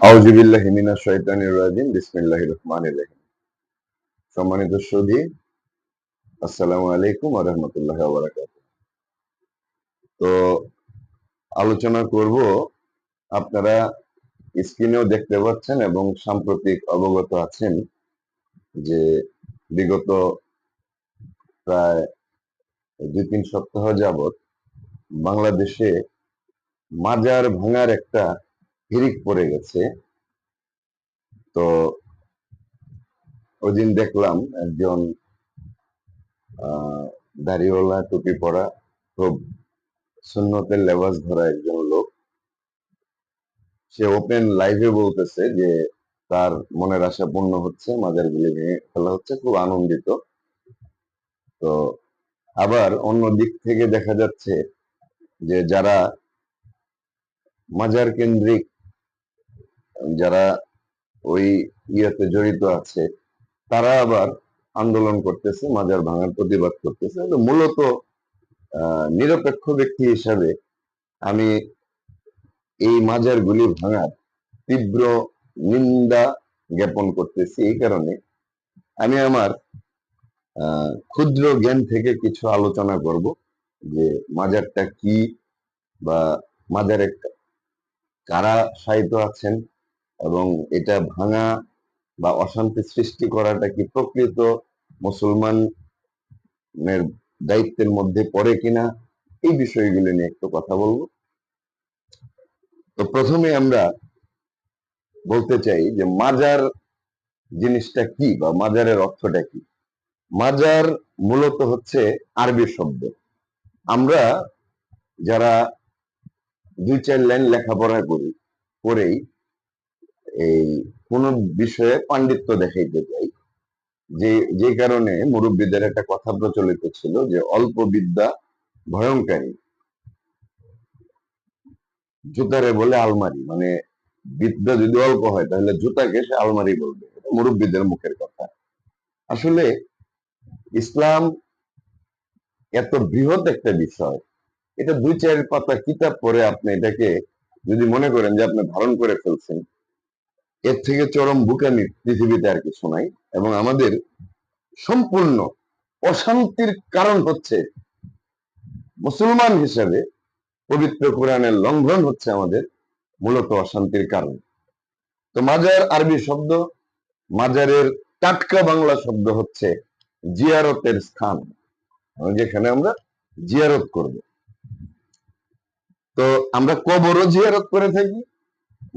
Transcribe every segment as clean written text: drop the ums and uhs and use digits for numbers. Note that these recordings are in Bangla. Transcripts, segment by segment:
আউযু বিল্লাহি মিনাশ শাইতানির রাজিম বিসমিল্লাহির রহমানির রহিম। সম্মানিত সুধী, আসসালামু আলাইকুম ওয়া রাহমাতুল্লাহি ওয়া বারাকাতুহু। তো আলোচনা করব, আপনারা স্ক্রিনেও দেখতে পাচ্ছেন এবং সাম্প্রতিক অবগত আছেন যে বিগত প্রায় ২-৩ সপ্তাহ যাবৎ বাংলাদেশে মাজার ভাঙার একটা হিড়িক পড়ে গেছে। তো ওইদিন দেখলাম একজন দাড়িওয়ালা টুপি পরা খুব সুন্নতের লেবাস ধরা একজন লোক, সে ওপেন লাইভে বলতেছে যে তার মনের আশা পূর্ণ হচ্ছে, মাজারগুলি ভেঙে ফেলা হচ্ছে, খুব আনন্দিত। তো আবার অন্য দিক থেকে দেখা যাচ্ছে যে যারা মাজার কেন্দ্রিক, যারা ওই ইয়েতে জড়িত আছে, তারা আবার আন্দোলন করতেছে, মাজার ভাঙার প্রতিবাদ করতেছে। তো মূলত নিরপেক্ষ ব্যক্তি হিসাবে আমি এই মাজারগুলি ভাঙার তীব্র নিন্দা জ্ঞাপন করতেছি। এই কারণে আমি আমার ক্ষুদ্র জ্ঞান থেকে কিছু আলোচনা করব যে মাজারটা কি, বা মাজারে কারা শায়িত আছেন, এবং এটা ভাঙা বা অশান্তি সৃষ্টি করাটা কি প্রকৃত মুসলমানের দায়িত্বের মধ্যে পড়ে কিনা, এই বিষয়গুলো নিয়ে একটু কথা বলবো। তো প্রথমে আমরা বলতে চাই যে মাজার জিনিসটা কি, বা মাজারের অর্থটা কি। মাজার মূলত হচ্ছে আরবি শব্দ। আমরা যারা ২-৪ লাইন লেখাপড়া করি, করেই এই কোন বিষয়ে পাণ্ডিত্য দেখাইতে চাই, যে কারণে মুরব্বীদের একটা কথা প্রচলিত ছিল যে অল্প বিদ্যা ভয়ঙ্করী, জুতারে বলে আলমারি। মানে বিদ্যা যদি অল্প হয় তাহলে জুতাকে সে আলমারি বলবে, এটা মুরব্বীদের মুখের কথা। আসলে ইসলাম এত বৃহৎ একটা বিষয়, এটা ২-৪ পাতা কিতাব পড়ে আপনি এটাকে যদি মনে করেন যে আপনি ধারণ করে ফেলছেন, এর থেকে চরম বুকামি পৃথিবীতে আর কিছু নাই। এবং আমাদের সম্পূর্ণ অশান্তির কারণ হচ্ছে, মুসলমান হিসেবে পবিত্র কোরআনের লঙ্ঘন হচ্ছে আমাদের মূলত অশান্তির কারণ। তো মাজার আরবি শব্দ, মাজারের টাটকা বাংলা শব্দ হচ্ছে জিয়ারতের স্থান, যেখানে আমরা জিয়ারত করব। তো আমরা কবরও জিয়ারত করে থাকি,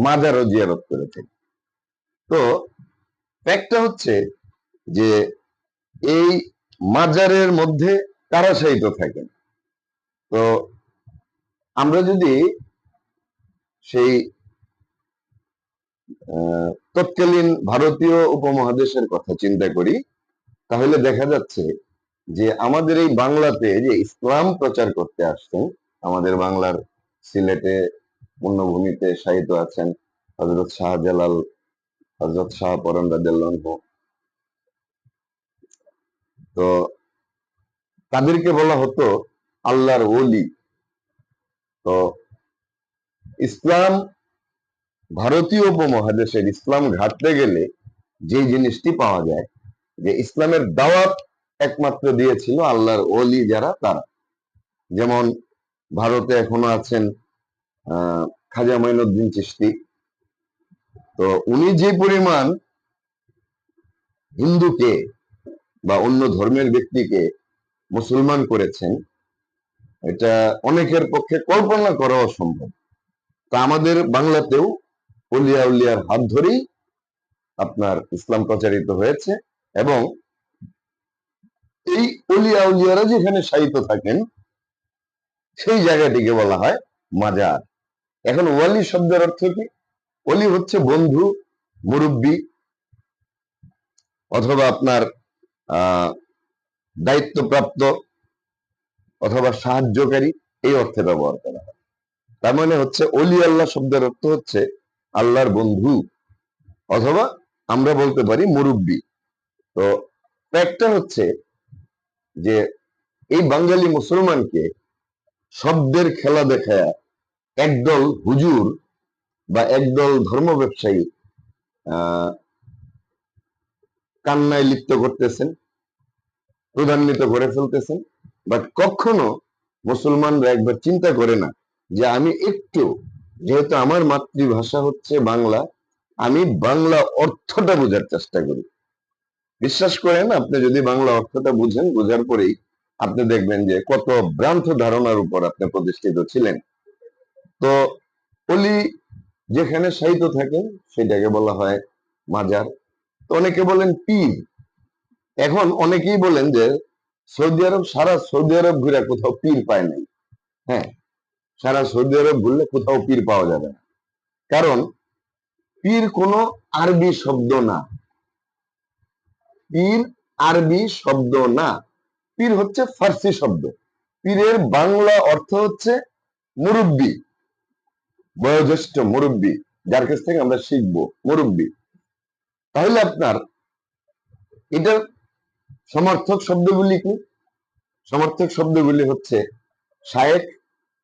মাজারও জিয়ারত করে থাকি। তো একটা হচ্ছে যে এই মাজারের মধ্যে কারা শায়িত থাকেন। তো আমরা যদি সেই তৎকালীন ভারতীয় উপমহাদেশের কথা চিন্তা করি, তাহলে দেখা যাচ্ছে যে আমাদের এই বাংলাতে যে ইসলাম প্রচার করতে আসছেন, আমাদের বাংলার সিলেটে পুণ্যভূমিতে শায়িত আছেন হযরত শাহজালাল, হযরত শাহ পরান রাদিয়াল্লাহু আনহু। তো তাদেরকে বলা হতো আল্লাহর ওলি। তো ইসলাম, ভারতীয় উপমহাদেশের ইসলাম ঘাটতে গেলে যে জিনিসটি পাওয়া যায়, যে ইসলামের দাওয়াত একমাত্র দিয়েছিল আল্লাহর ওলি যারা, তারা। যেমন ভারতে এখনো আছেন খাজা মাইনুদ্দিন চিশতি। তো উনি যে পরিমাণ হিন্দুকে বা অন্য ধর্মের ব্যক্তিকে মুসলমান করেছেন, এটা অনেকের পক্ষে কল্পনা করা অসম্ভব। তা আমাদের বাংলাতেও অলিয়া উলিয়ার হাত ধরেই আপনার ইসলাম প্রচারিত হয়েছে, এবং এই অলিয়া উলিয়ারা যেখানে শায়িত থাকেন সেই জায়গাটিকে বলা হয় মাজার। এখন ওয়ালি শব্দের অর্থ কি? ওলি হচ্ছে বন্ধু, মুরব্বী, অথবা আপনার দায়িত্বপ্রাপ্ত, অথবা সাহায্যকারী, এই অর্থে ব্যবহার করা হয়। তার মানে হচ্ছে অলি আল্লাহ শব্দের অর্থ হচ্ছে আল্লাহর বন্ধু, অথবা আমরা বলতে পারি মুরব্বী। তো একটা হচ্ছে যে এই বাঙালি মুসলমানকে শব্দের খেলা দেখায় একদল হুজুর বা একদল ধর্ম ব্যবসায়ী কান্নায় লিপ্ত করতেছেন, প্রধান্বিত করে ফেলতেছেন। বাট কখনো মুসলমানরা একবার চিন্তা করে না যে আমি একটু, যেহেতু আমার মাতৃভাষা হচ্ছে বাংলা, আমি বাংলা অর্থটা বোঝার চেষ্টা করি। বিশ্বাস করেন, আপনি যদি বাংলা অর্থটা বুঝেন, বোঝার পরেই আপনি দেখবেন যে কত ভ্রান্ত ধারণার উপর আপনি প্রতিষ্ঠিত ছিলেন। তো অলি যেখানে শায়িত থাকেন সেটাকে বলা হয় মাজার। তো অনেকে বলেন পীর। এখন অনেকেই বলেন যে সৌদি আরব, সারা সৌদি আরব ঘুরে কোথাও পীর পায় নাই। হ্যাঁ, সারা সৌদি আরব ঘুরলে কোথাও পীর পাওয়া যাবে না, কারণ পীর কোনো আরবি শব্দ না। পীর আরবি শব্দ না, পীর হচ্ছে ফার্সি শব্দ। পীরের বাংলা অর্থ হচ্ছে মুরব্বী, বয়োজ্যেষ্ঠ মুরব্বী, যার কাছ থেকে আমরা শিখবো, মুরব্বী। তাহলে আপনার এটার সমর্থক শব্দগুলি কি? সমর্থক শব্দগুলি হচ্ছে শায়েখ।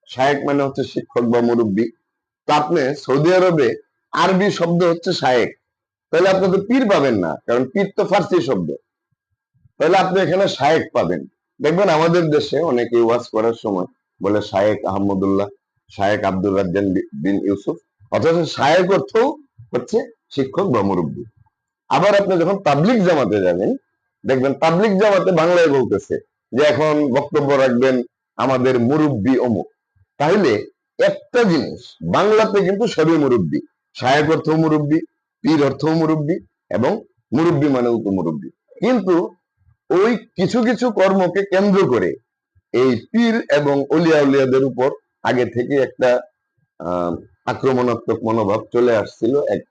শায়েখ মানে হচ্ছে শিক্ষক বা মুরব্বী। তো আপনি সৌদি আরবে আরবি শব্দ হচ্ছে শায়েখ, তাহলে আপনি তো পীর পাবেন না, কারণ পীর তো ফার্সি শব্দ। তাহলে আপনি এখানে শায়েখ পাবেন। দেখবেন আমাদের দেশে অনেকে ওয়াজ করার সময় বলে শায়েখ আহমদুল্লাহ, শায়েখ আব্দুর রাজ্জাক বিন ইউসুফ, অথচ শায়েখ অর্থ হচ্ছে শিক্ষক বা মুরব্বী। আবার আপনি যখন তাবলিগ জামাতে যাবেন, দেখবেন তাবলিগ জামাতে বাংলায় বলতেছে যে এখন বক্তব্য রাখবেন আমাদের মুরব্বী অমুক। তাহলে একটা জিনিস, বাংলাতে কিন্তু সবই মুরব্বী। শায়েখ অর্থ মুরব্বী, পীর অর্থ মুরব্বী, এবং মুরব্বী মানেও তো মুরব্বী। কিন্তু ওই কিছু কিছু কর্মকে কেন্দ্র করে এই পীর এবং অলিয়া উলিয়াদের উপর আগে থেকে একটা আক্রমণাত্মক মনোভাব চলে আসছিল এক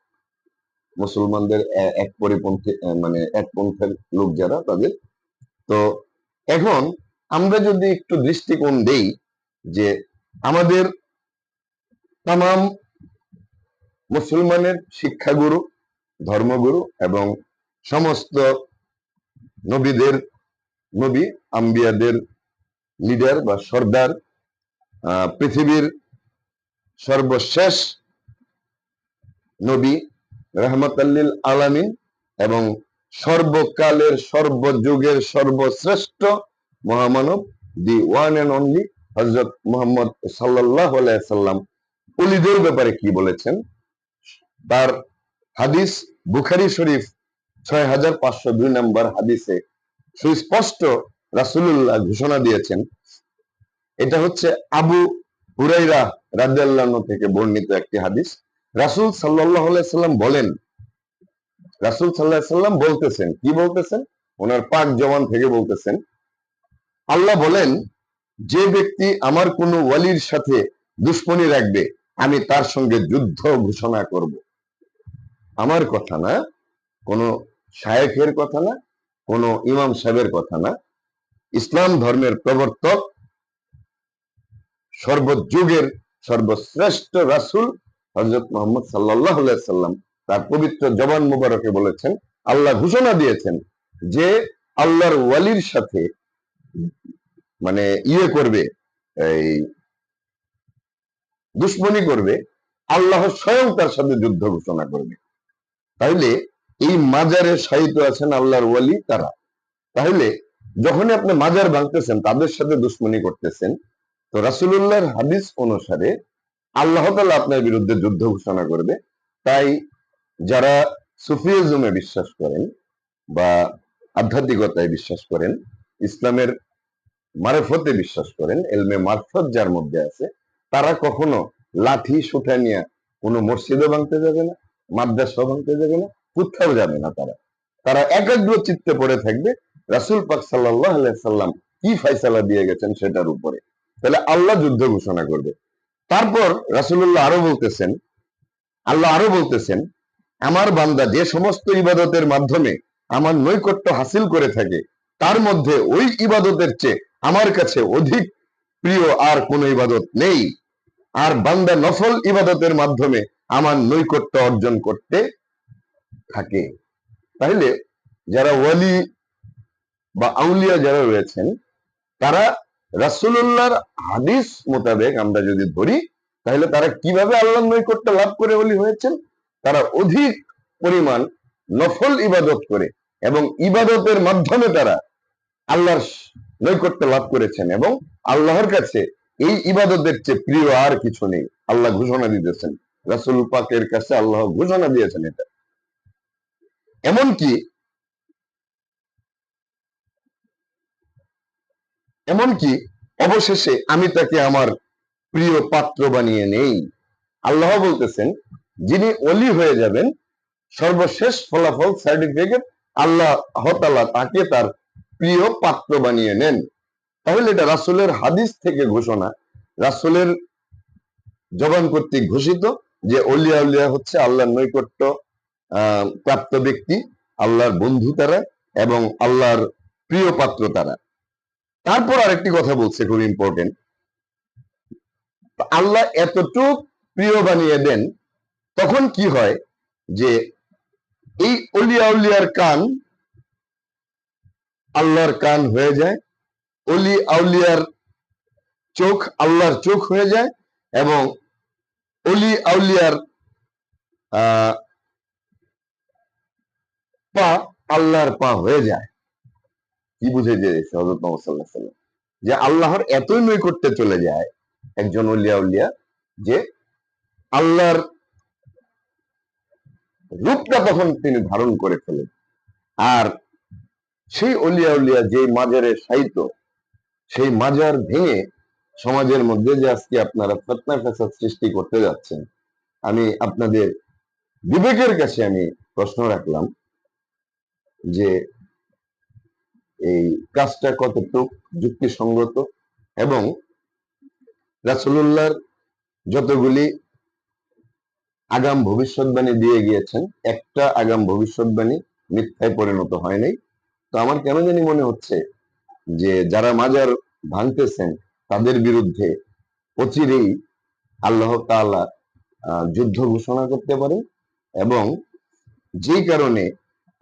মুসলমানদের, এক পরিপন্থী, মানে এক পন্থের লোক যারা, তাদের। তো এখন আমরা যদি একটু দৃষ্টিকোণ দেই যে আমাদের তাম মুসলমানের শিক্ষাগুরু, ধর্মগুরু এবং সমস্ত নবীদের, নবী আম্বিয়াদের লিডার বা সর্দার, পৃথিবীর সর্বশেষ নবী রহমতাল্লিল আলামিন এবং সর্বকালের সর্বযুগের সর্বশ্রেষ্ঠ মহামানব, দি ওয়ান এন্ড অনলি হযরত মুহাম্মদ সাল্লাল্লাহু আলাইহি সাল্লাম ওলিদের ব্যাপারে কি বলেছেন। তার হাদিস বুখারী শরীফ 6502 নম্বর হাদিসে সুস্পষ্ট রাসূলুল্লাহ ঘোষণা দিয়েছেন। এটা হচ্ছে আবু হুরাইরা রাদিয়াল্লাহু আনহু থেকে বর্ণিত একটি হাদিস। রাসূল সাল্লাল্লাহু আলাইহি সাল্লাম বলেন, রাসূল সাল্লাল্লাহু আলাইহি সাল্লাম বলতেছেন, কি বলতেছেন? ওনার পাক জবান থেকে বলতেছেন, আল্লাহ বলেন, যে ব্যক্তি আমার কোনো ওয়ালির সাথে দুশমনি রাখবে, আমি তার সঙ্গে যুদ্ধ ঘোষণা করব। আমার কথা না, কোন শায়েখের কথা না, কোন ইমাম সাহেবের কথা না, ইসলাম ধর্মের প্রবর্তক, সর্বযুগের সর্বশ্রেষ্ঠ রাসূল হযরত মুহাম্মদ সাল্লাল্লাহু আলাইহি সাল্লাম তার পবিত্র জবান মুবারকে বলেছেন, আল্লাহ ঘোষণা দিয়েছেন যে আল্লাহর ওয়ালির সাথে মানে করবে, এই দুশমনি করবে, আল্লাহ স্বয়ং তার সাথে যুদ্ধ ঘোষণা করবে। তাহলে এই মাজারে শায়িত আছেন আল্লাহর ওয়ালি তারা। তাহলে যখনই আপনি মাজার ভাঙতেছেন, তাদের সাথে দুশমনি করতেছেন, তো রাসূলুল্লাহর হাদিস অনুসারে আল্লাহ তাআলা আপনার বিরুদ্ধে যুদ্ধ ঘোষণা করবে। তাই যারা সুফিজমে বিশ্বাস করেন বা আধ্যাত্মিকতায় বিশ্বাস করেন, ইসলামের মারফতে বিশ্বাস করেন, এলমে মারফত যার মধ্যে আছে, তারা কখনো লাঠি সুটা নিয়ে কোনো মসজিদও ভাঙতে যাবে না, মাদ্রাসা ভাঙতে যাবে না, কোথাও যাবে না। তারা তারা একাগ্র চিত্তে পড়ে থাকবে রাসূল পাক সাল্লাল্লাহু আলাইহি সাল্লাম কি ফয়সালা দিয়ে গেছেন সেটার উপরে। তাহলে আল্লাহ যুদ্ধ ঘোষণা করবে। তারপর রাসূলুল্লাহ আরো বলতেছেন, আল্লাহ আরো বলতেছেন, আমার বান্দা যে সমস্ত ইবাদতের মাধ্যমে আমার নৈকট্য হাসিল করে থাকে, তার মধ্যে ওই ইবাদতের চেয়ে আমার কাছে অধিক প্রিয় আর কোন ইবাদত নেই। আর বান্দা নফল ইবাদতের মাধ্যমে আমার নৈকট্য অর্জন করতে থাকে। তাহলে যারা ওয়ালি বা আউলিয়া যারা রয়েছেন, তারা রাসূলুল্লাহর হাদিস মোতাবেক আমরা যদি ধরি, তাহলে তারা কিভাবে আল্লাহর নৈকট্য লাভ করে ওলি হয়েছেন? তারা অধিক পরিমাণ নফল ইবাদত করে এবং ইবাদতের মাধ্যমে তারা আল্লাহর নৈকট্য লাভ করেছেন, এবং আল্লাহর কাছে এই ইবাদতের চেয়ে প্রিয় আর কিছু নেই। আল্লাহ ঘোষণা দিতেছেন, রাসূল পাকের কাছে আল্লাহ ঘোষণা দিয়েছেন এটা। এমনকি এমনকি অবশেষে আমি তাকে আমার প্রিয় পাত্র বানিয়ে নেই। আল্লাহ বলতেছেন, যিনি অলি হয়ে যাবেন, সর্বশেষ ফলাফল সার্টিফিকেট, আল্লাহ তাআলা তাকে তার প্রিয় পাত্র বানিয়ে নেন। তাহলে এটা রাসূলের হাদিস থেকে ঘোষণা, রাসূলের জবান কর্তৃক ঘোষিত যে অলিয়া উলিয়া হচ্ছে আল্লাহর নৈকট্য প্রাপ্ত ব্যক্তি, আল্লাহর বন্ধু তারা এবং আল্লাহর প্রিয় পাত্র তারা। তারপর আরেকটি কথা বলছে খুব ইম্পর্টেন্ট, আল্লাহ এতটুক প্রিয় বানিয়ে দেন, তখন কি হয় যে এই অলিয়া উলিয়ার কান আল্লাহর কান হয়ে যায়, অলি আউলিয়ার চোখ আল্লাহর চোখ হয়ে যায়, এবং অলি আউলিয়ার পা আল্লাহর পা হয়ে যায়। কি বুঝে যে হযরত মুহাম্মদ সাল্লাল্লাহু আলাইহি ওয়াসাল্লাম যে আল্লাহর এতই নৈকট্যে চলে যায় একজন অলিয়া উলিয়া, যে আল্লাহর রূপটা তখন তিনি ধারণ করে ফেলেন। আর সেই অলিয়া উলিয়া যে মাজারে শায়িত, সেই মাজার ভেঙে সমাজের মধ্যে যে আজকে আপনারা ফিতনা ফাসাদ সৃষ্টি করতে যাচ্ছেন, আমি আপনাদের বিবেকের কাছে আমি প্রশ্ন রাখলাম যে এই কাজটা কতটুকু যুক্তিসঙ্গত, এবং রাসূলুল্লাহর যতগুলি আগাম ভবিষ্যৎবাণী দিয়ে গিয়েছেন, একটা আগাম ভবিষ্যৎবাণী মিথ্যায় পরিণত হয় নাই। তো আমার কেন জানি মনে হচ্ছে যে যারা মাজার ভাঙতেছেন তাদের বিরুদ্ধে অচিরেই আল্লাহ তাআলা যুদ্ধ ঘোষণা করতে পারেন, এবং যেই কারণে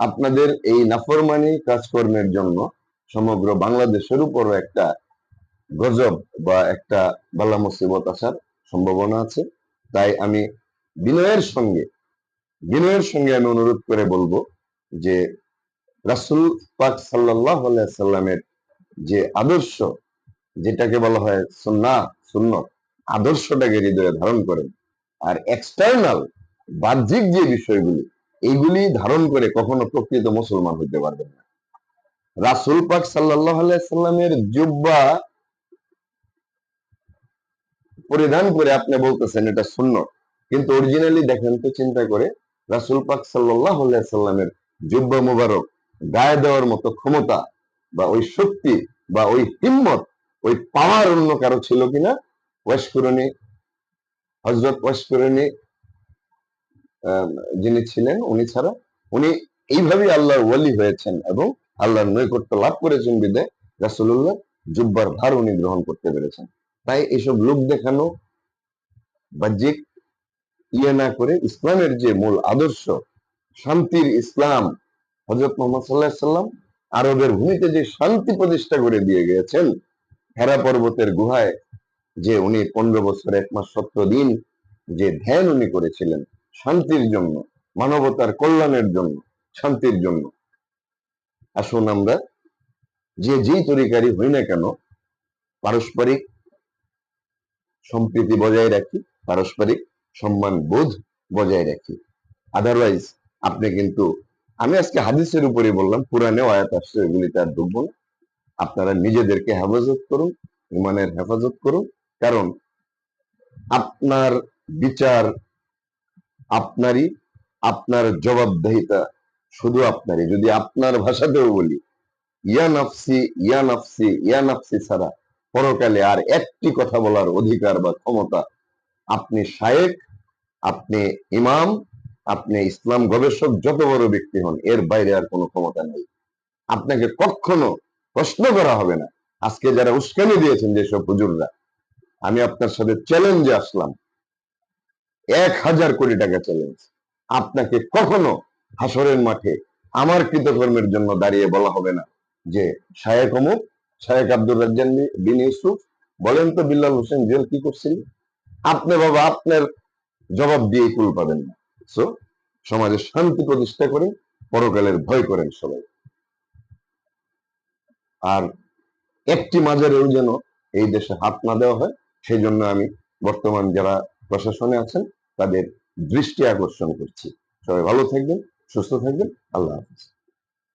আপনাদের এই নাফরমানি কাজকর্মের জন্য সমগ্র বাংলাদেশের উপরও একটা গজব বা একটা বালা মুসিবত আসার সম্ভাবনা আছে। তাই আমি বিনয়ের সঙ্গে আমি অনুরোধ করে বলবো যে রাসূল পাক সাল্লাল্লাহু আলাইহি সাল্লামের যে আদর্শ, যেটাকে বলা হয় সুন্নাহ, আদর্শটাকে হৃদয়ে ধারণ করেন, আর এক্সটার্নাল বাহ্যিক যে বিষয়গুলি, এইগুলি ধারণ করে কখনো প্রকৃত মুসলমান হইতে পারবেন না। রাসূল পাক সাল্লাল্লাহু আলাইহি সাল্লামের জুব্বা পরিধান করে আপনি বলতেছেন এটা সুন্নাহ, কিন্তু অরিজিনালি দেখেন তো চিন্তা করে, রাসূল পাক সাল্লাল্লাহু আলাইহি সাল্লামের জুব্বা মুবারক গায়ে দেওয়ার মতো ক্ষমতা বা ওই শক্তি বা ওই হিম্মত, ওই পাওয়ার অন্য কারো ছিল কিনা? ওয়াশকুরুনি, হযরত ওয়াশকুরুনি যিনি ছিলেন উনি ছাড়া। উনি এইভাবেই আল্লাহর ওয়ালি হয়েছেন এবং আল্লাহর নৈকট্য লাভ করেছেন বিধায় রাসূলুল্লাহ জুব্বার ভার উনি গ্রহণ করতে পেরেছেন। তাই এইসব লোক দেখানো বাহ্যিক ইয়ে না করে ইসলামের যে মূল আদর্শ, শান্তির ইসলাম, হযরত মুহাম্মদ সাল্লাল্লাহু আলাইহি সাল্লাম আরবের ভূমিতে যে শান্তি প্রতিষ্ঠা করে দিয়ে গিয়েছেন, হেরা পর্বতের গুহায় যে উনি 15 বছর 1 মাস 17 দিন যে ধ্যান উনি করেছিলেন শান্তির জন্য, মানবতার কল্যাণের জন্য, শান্তির জন্য। আসুন আমরা যে যেই তরিকারই হই না কেন, পারস্পরিক সম্প্রীতি বজায় রাখি, পারস্পরিক সম্মান বোধ বজায় রাখি। আদারওয়াইজ আপনি কিন্তু, আমি আজকে হাদিসের উপরে বললাম, কোরআনে আয়াত আসছে, এগুলিতে আর ঢুকবো না। আপনারা নিজেদেরকে হেফাজত করুন, ইমানের হেফাজত করুন, কারণ আপনার বিচার আপনারই, আপনার জবাবদিহিতা শুধু আপনারই। যদি আপনার ভাষাতেও বলি, ইয়া নাফসি ইয়া নাফসি ইয়া নাফসি ছাড়া পরকালে আর একটি কথা বলার অধিকার বা ক্ষমতা, আপনি শায়েখ, আপনি ইমাম, আপনি ইসলাম গবেষক, যত বড় ব্যক্তি হন, এর বাইরে আর কোনো ক্ষমতা নেই। আপনাকে কখনো প্রশ্ন করা হবে না। আজকে যারা উস্কানি দিয়েছেন যেসব হুজুররা, আমি আপনার সাথে চ্যালেঞ্জে আসলাম, 1000 কোটি টাকা চ্যালেঞ্জ। আপনাকে কখনো হাসরের মাঠে আমার কৃতকর্মের জন্য দাঁড়িয়ে বলা হবে না যে শায়েখ অমুক, শায়েখ আব্দুর রাজ্জাক বিন ইউসুফ, বলেন তো বিল্লাল হোসেন জুয়েল কি করছিল? আপনি বাবা আপনার জবাব দিয়ে কুল পাবেন না। সো সমাজে শান্তি প্রতিষ্ঠা করেন, পরকালের ভয় করেন সবাই। আর একটি মাজারেও যেন এই দেশে হাত না দেওয়া হয়, সেই জন্য আমি বর্তমান যারা প্রশাসনে আছেন তাদের দৃষ্টি আকর্ষণ করছি। সবাই ভালো থাকবেন, সুস্থ থাকবেন। আল্লাহ হাফিজ।